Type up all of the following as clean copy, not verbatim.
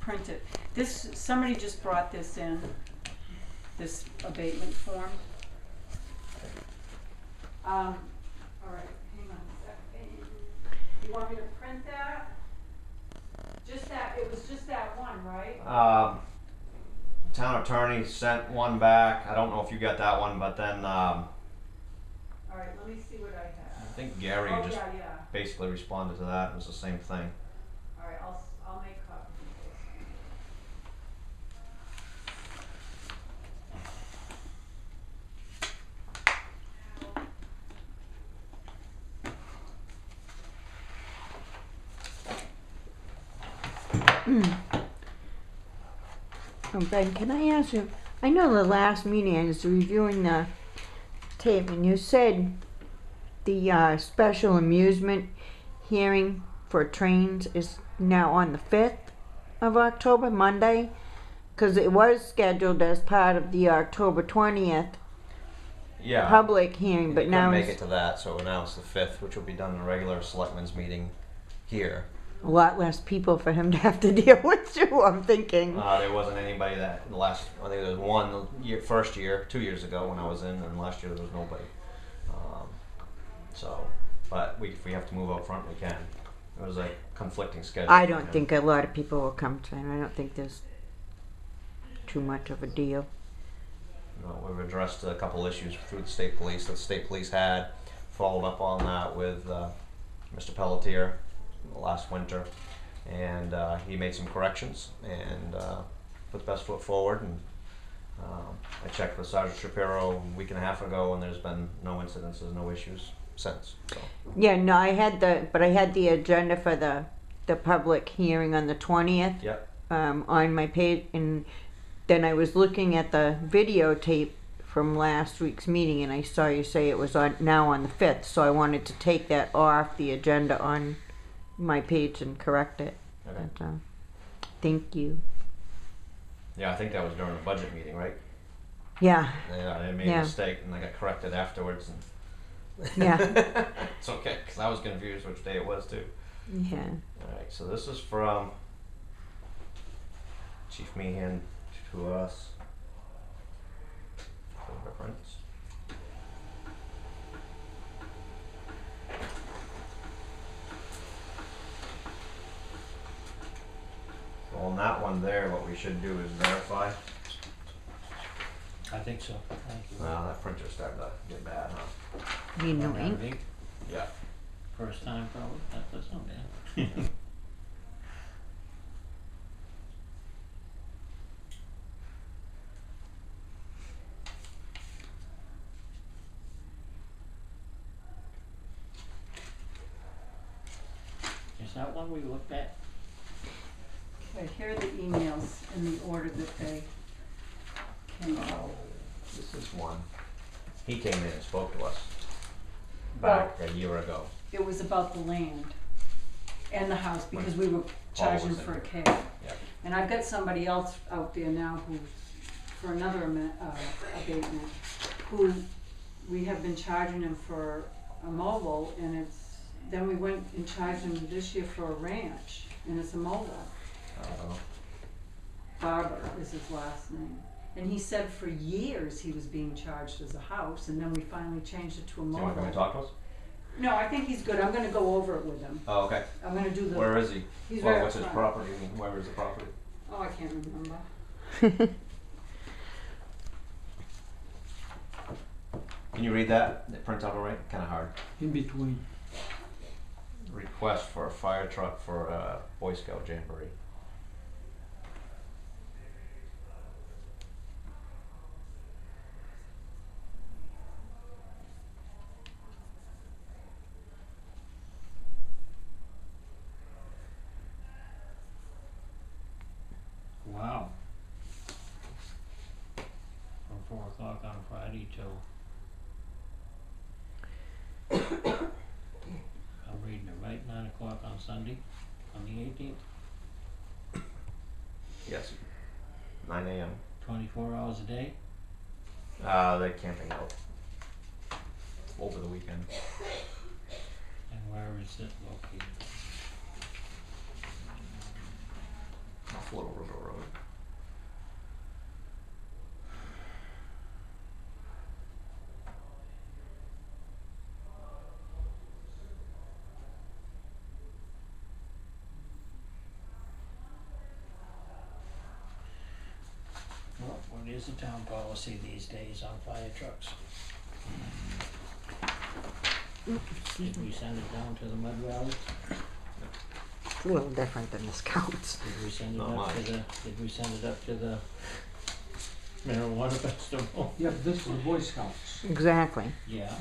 print it. This, somebody just brought this in, this abatement form. All right, hang on a second. You want me to print that? Just that, it was just that one, right? Town attorney sent one back. I don't know if you got that one, but then All right, let me see what I have. I think Gary Oh, just yeah. basically responded to that. It was the same thing. All right, I'll make copies of this. Ben, can I ask you, I know the last meeting I was reviewing the tape and you said the special amusement hearing for trains is now on the 5th of October, Monday? Because it was scheduled as part of the October 20th Yeah. public hearing, but now make it it's to that, so now it's the 5th, which will be done in a regular selectmen's meeting here. a lot less people for him to have to deal with too, I'm thinking. There wasn't anybody that the last. I think there was one year, first year, 2 years ago when I was in, and last year there was nobody. But if we have to move up front, we can. It was a conflicting schedule. I don't think a lot of people will come to him. I don't think there's too much of a deal. No, we've addressed a couple issues through the state police that the state police had. Followed up on that with Mr. Pelletier last winter, and he made some corrections and put the best foot forward. And I checked with Sergeant Shapiro a week and a half ago, and there's been no incidences, no issues since. So. Yeah, no, I had the agenda for the public hearing on the 20th. Yep. On my page, and then I was looking at the videotape from last week's meeting, and I saw you say it was now on the 5th. So I wanted to take that off the agenda on my page and correct it. Okay. But, thank you. Yeah, I think that was during the budget meeting, right? Yeah. Yeah, I made a mistake and I got corrected afterwards. And Yeah. It's okay, because I was confused which day it was too. Yeah. Alright, so this is from Chief Meehan to us. For reference. So on that one there, what we should do is verify. I think so. Thank you. Well, that printer's starting to get bad, huh? You know, Run out of ink. ink. Yeah. First time probably. That's not bad. Is that one we looked at? Okay, here are the emails in the order that they came out. Oh, this is one. He came in and spoke to us back a year ago. It was about the land and the house, because we were charging was in for a here. cab. Yeah. And I've got somebody else out there now who, for another abatement, who we have been charging him for a mobile, and then we went and charged him this year for a ranch, and it's a mobile. Barber is his last name. And he said for years he was being charged as a house, and then we finally changed it to a Do you mobile. want to come and talk to us? No, I think he's good. I'm gonna go over it with him. Oh, okay. I'm gonna do the. Where is he? He's Well, right what's up his front. property? I mean, where is the property? Oh, I can't remember. Can you read that? It prints out all right? Kind of hard. In between. Request for a fire truck for a Boy Scout Jamboree. Wow. From 4 o'clock on Friday till I'm reading it right, 9 o'clock on Sunday, on the 18th, Yes. 9 a.m. 24 hours a day. They're camping out over the weekend. And where is it located? I'll off Little River Road. Well, what is the town policy these days on fire trucks? Did we send it down to the mud rally? It's a little different than the Scouts. Did we send it Not up to much. did we send it up to the marijuana festival? Yeah, but this is the Boy Scouts. Exactly. Yeah,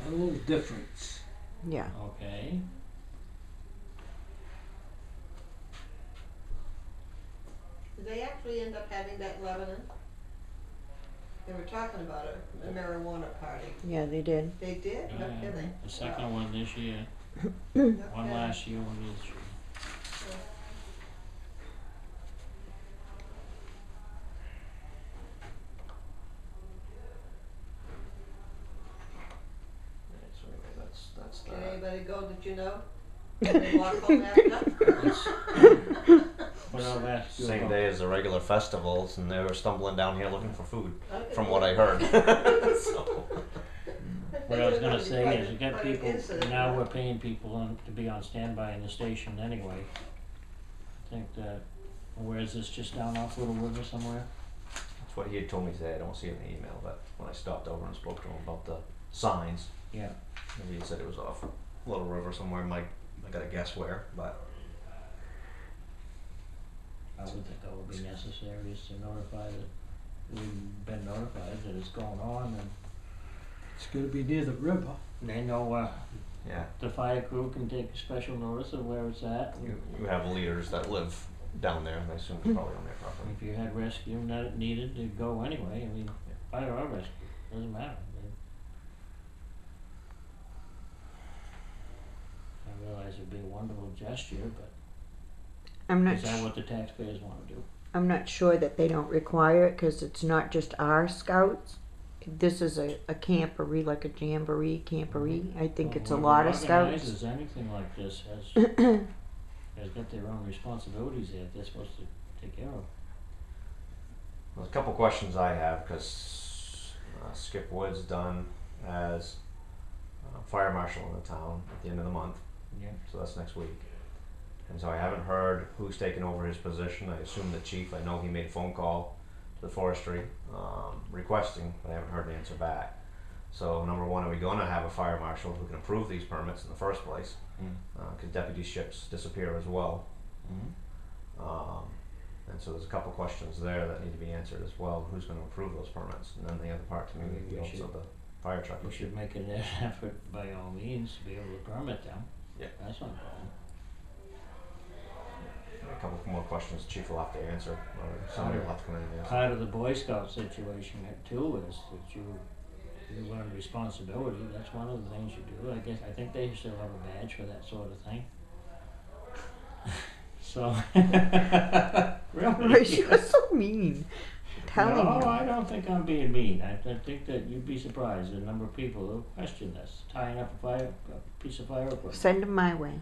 A little difference. Yeah. okay. Did they actually end up having that in Lebanon? They were talking about a marijuana party. Yeah, they did. They did? No kidding. The second one this year, No one kidding. last year, one this year. Alright, so anyway, that's Did that. anybody go, did you know? Did they walk home after? What I'll ask you Same about- day as the regular festivals, and they were stumbling down here looking for food, Okay. from what I heard. So, What I was gonna say is, you got Quite an people, incident. now we're paying people to be on standby in the station anyway. I think that, where is this, just down off Little River somewhere? that's what he had told me today. I don't see it in the email, but when I stopped over and spoke to him about the signs, Yeah. maybe he said it was off Little River somewhere. I gotta guess where, but I would think that would be necessary, is to notify that we've been notified that it's going on, and It's gonna be near the river. they know, yeah. the fire crew can take special notice of where it's at. You have leaders that live down there, and I assume they're probably on their property. If you had rescue needed to go anyway, I mean, fire or rescue, doesn't matter. I realize it'd be a wonderful gesture, but I'm not. is that what the taxpayers wanna do? I'm not sure that they don't require it because it's not just our Scouts. This is a camporee, like a jamboree camporee. I think it's a Whoever lot of Scouts. organizes anything like this has got their own responsibilities that they're supposed to take care of. There's a couple questions I have, because Skip Wood's done as fire marshal in the town at the end of the month, Yeah. so that's next week. And so I haven't heard who's taken over his position. I assume the chief. I know he made a phone call to the forestry requesting, but I haven't heard an answer back. So number one, are we going to have a fire marshal who can approve these permits in the first place? Because deputy ships disappear as well. And so there's a couple questions there that need to be answered as well. Who's going to approve those permits? And then the other part to me would be We also should- the fire truck We issue. should make an effort by all means to be able to permit them. Yeah. That's not a problem. A couple more questions the chief will have to answer, or somebody will have to come in and answer. Part of the Boy Scout situation too is that you learn responsibility. That's one of the things you do. I think they still have a badge for that sort of thing. So really. You're so mean. I'm telling No, you. I don't think I'm being mean. I think that you'd be surprised the number of people who question this. Tying up a piece of fire equipment. Send them my way.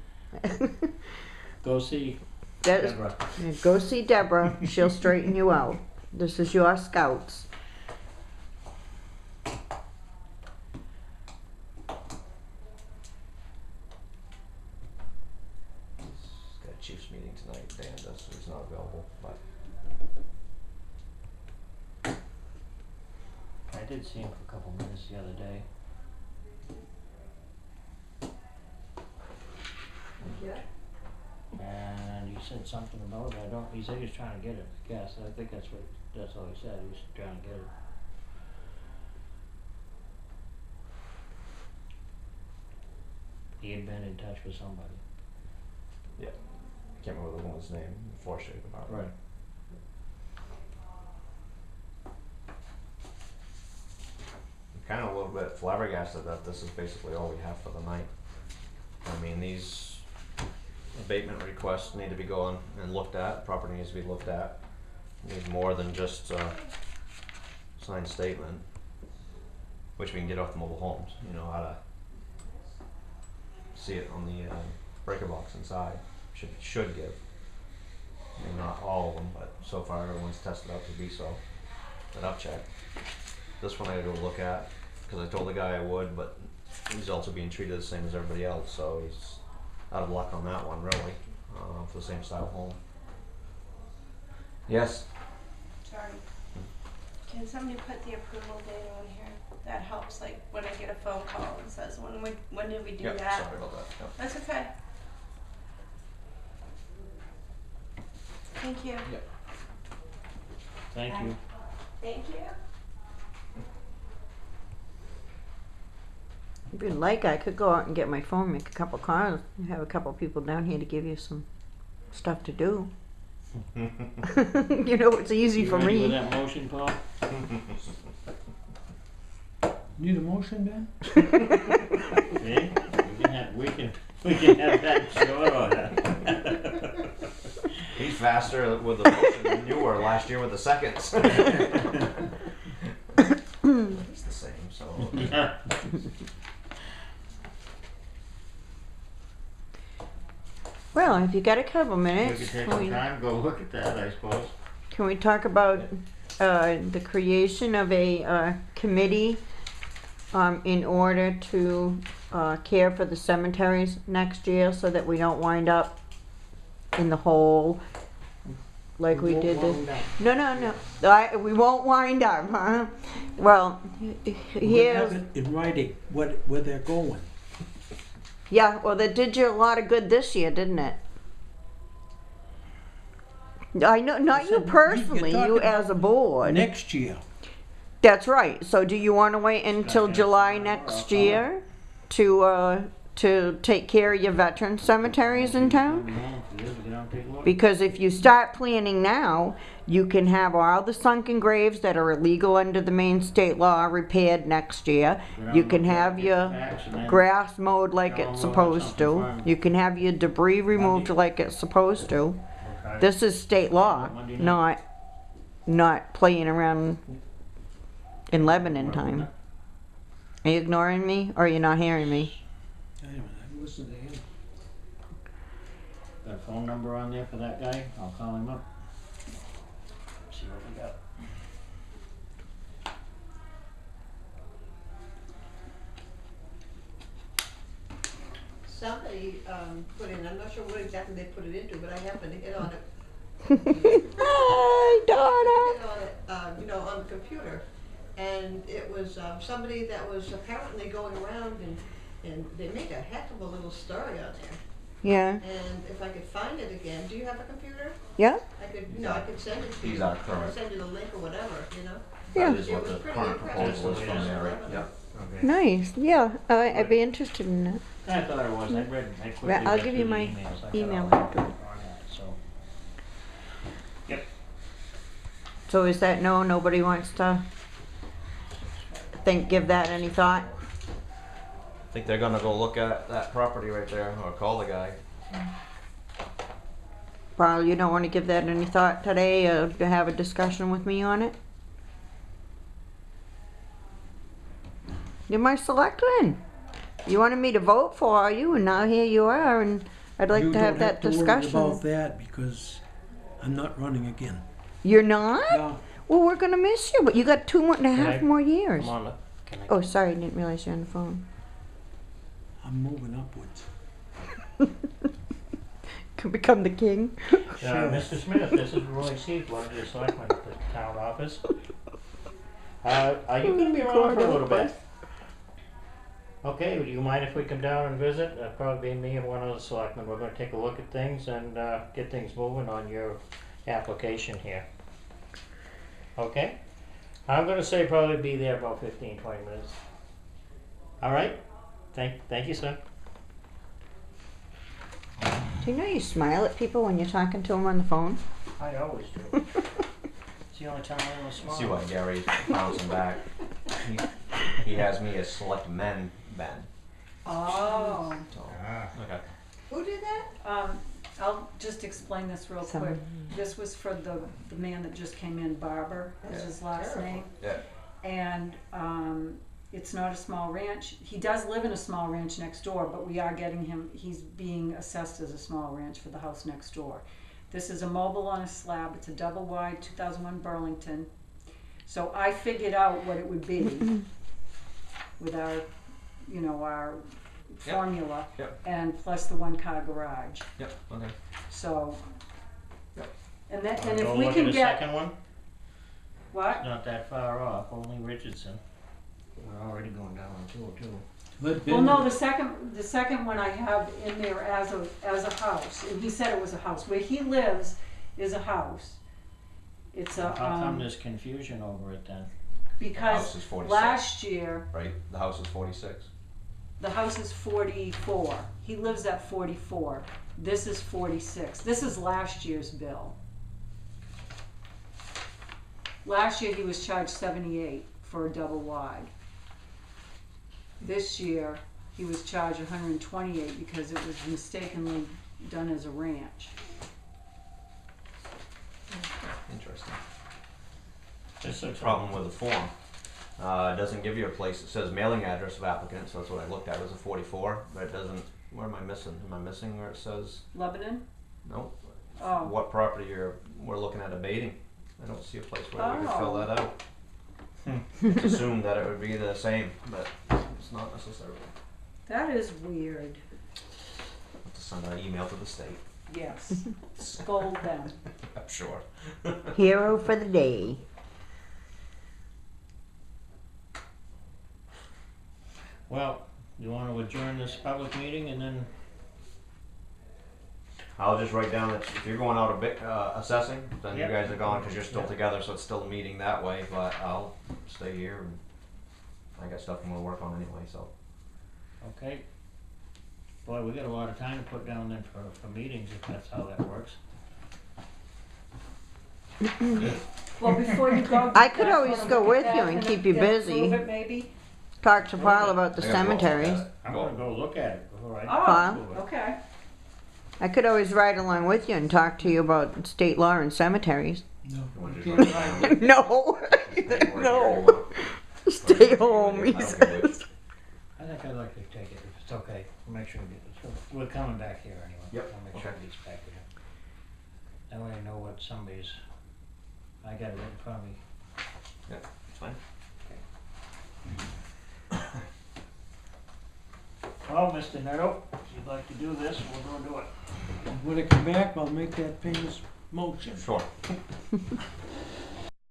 Go see That is, Deborah. go see Deborah. She'll straighten you out. This is your Scouts. He's got a chief's meeting tonight. Dan does, so he's not available. But I did see him for a couple minutes the other day. Yeah. And he said something about it. He said he was trying to get it, I guess. I think that's all he said. He was trying to get it. He had been in touch with somebody. I can't remember the woman's name. The forestry department. I'm kind of a little bit flabbergasted that this is basically all we have for the night. I mean, these abatement requests need to be going and looked at. Property needs to be looked at. Need more than just signed statement, which we can get off the mobile homes. You know how to see it on the breaker box inside. Should give. I mean, not all of them, but so far everyone's tested out to be so. But I'll check. This one I gotta go look at, because I told the guy I would, but he's also being treated the same as everybody else, so he's out of luck on that one, really, for the same style home. Yes? Sorry. Can somebody put the approval date on here? That helps, like, when I get a phone call and says, when did we do Yep, that? sorry about that. Yep. That's okay. Thank you. Thank you. Thank you. If you'd like, I could go out and get my phone, make a couple calls, and have a couple people down here to give you some stuff to do. You know, it's easy for You ready with me. that motion, Paul? Need a motion, Ben? See? We can have that short order. He's faster with the motion than you were last year with the seconds. It's the same, so. Yeah. Well, if you got a couple We minutes, could take can some we, time, go look at that, I suppose. can we talk about the creation of a committee in order to care for the cemeteries next year, so that we don't wind up in the hole like we did this? No. We won't wind up, huh? Well, We're gonna here's, have it in writing, where they're going. yeah, well, that did you a lot of good this year, didn't it? I know, not you You're personally, you talking as a board. Next year. That's right. So do you want to wait until July next year to take care of your veteran cemeteries in town? Because if you start planning now, you can have all the sunken graves that are illegal under the Maine state law repaired next year. You can have your grass mowed like it's supposed to. You can have your debris removed like it's supposed to. This is state law, not playing around in Lebanon time. Are you ignoring me, or are you not hearing me? I'm listening to him. Got a phone number on there for that guy? I'll call him up. See what we got. Somebody, put in, I'm not sure what exactly they put it into, but I happened to hit on it, Hi, Donna. hit on it, you know, on the computer. And it was, somebody that was apparently going around and they make a heck of a little story on there. Yeah. And if I could find it again, do you have a computer? Yeah. I could, you know, I could send it to These you, are or current. send you the link or whatever, you know? Yeah. That is what the current proposal is from there, right? Yep. Okay. Nice. Yeah. I'd be interested in that. I thought it was, I quickly Right, I'll read give through you the my emails. I got email all that after. on that, so. Yep. So is that no? Nobody wants to give that any thought? I think they're gonna go look at that property right there, or call the guy. Well, you don't want to give that any thought today, or to have a discussion with me on it? You're my selectman. You wanted me to vote for you, and now here you are, and I'd like to have that You don't have to discussion. worry about that, because I'm not running again. You're not? No, Well, we're gonna miss you, but you got 2.5 Can I- more years. Come on, look. Can I? Oh, sorry, I didn't realize you're on the phone. I'm moving upwards. Could become the king. Sure. Mr. Smith, this is Roy Seat, one of the selectmen at the town office. Are you gonna be around for a little bit? Okay, do you mind if we come down and visit? Probably be me and one other selectman. We're gonna take a look at things and get things moving on your application here. Okay? I'm gonna say probably be there about 15-20 minutes. All right? Thank you, sir. Do you know you smile at people when you're talking to them on the phone? I always do. It's the only time I ever smile. See why Gary's bouncing back. He has me as Selectman Ben. Oh. So, okay. Who did that? I'll just explain this real quick. Someone- This was for the man that just came in, Barber is Yeah. his last Terrible. name. Yeah. And it's not a small ranch. He does live in a small ranch next door, but we are getting him, he's being assessed as a small ranch for the house next door. This is a mobile on a slab. It's a double wide 2001 Burlington. So I figured out what it would be with our, you know, our formula, Yep. and plus the one car garage. Yep, okay. So, Yep. and then, Wanna and go if we look can at the get, second one? what? Not that far off, only Richardson. We're already going down on 202. Well, no, the second one I have in there as a house, and he said it was a house. Where he lives is a house. It's a, How come there's confusion over it then? The house because is 46, last year, right? The house is 46. the house is 44. He lives at 44. This is 46. This is last year's bill. Last year he was charged 78 for a double wide. This year he was charged 128 because it was mistakenly done as a ranch. Interesting. Just The problem with the form, it doesn't give you a place. It says mailing address of applicant, so that's what I looked at, was a 44, but it doesn't, where am I missing? Am I missing where it says, Lebanon? nope, Oh. what property we're looking at abating? I don't see a place where we could fill that out. It's assumed that it would be the same, but it's not necessarily. That is weird. Have to send an email to the state. Yes. Scold them. I'm sure. Hero for the day. Well, you want to adjourn this public meeting and then, I'll just write down that if you're going out a bit assessing, then Yep. you guys are gone because you're still Yep. together, so it's still a meeting that way. But I'll stay here, and I got stuff I'm gonna work on anyway. So okay. Boy, we got a lot of time to put down then for meetings if that's how that works. Well, before you go, I could guys always wanna go look at with that you and keep you then busy. approve it maybe? Talk to Paul about the I gotta go look at cemeteries. it. I'm gonna go look at it before I. Oh, approve it. okay. I could always ride along with you and talk to you about state law and cemeteries. No, You wanna you just can't write it drive. down? No. Stay where No. you want. Stay home, I he don't care which. says. I think I'd like to take it if it's okay. We'll make sure we get this. We're coming back here anyway. Yep, I'll make sure okay. it gets back here. That way I know what somebody's, I got it right in front of me. It's fine. Well, Mr. Nadeau, if you'd like to do this, we'll go do it. When I come back, I'll make that famous motion. Sure.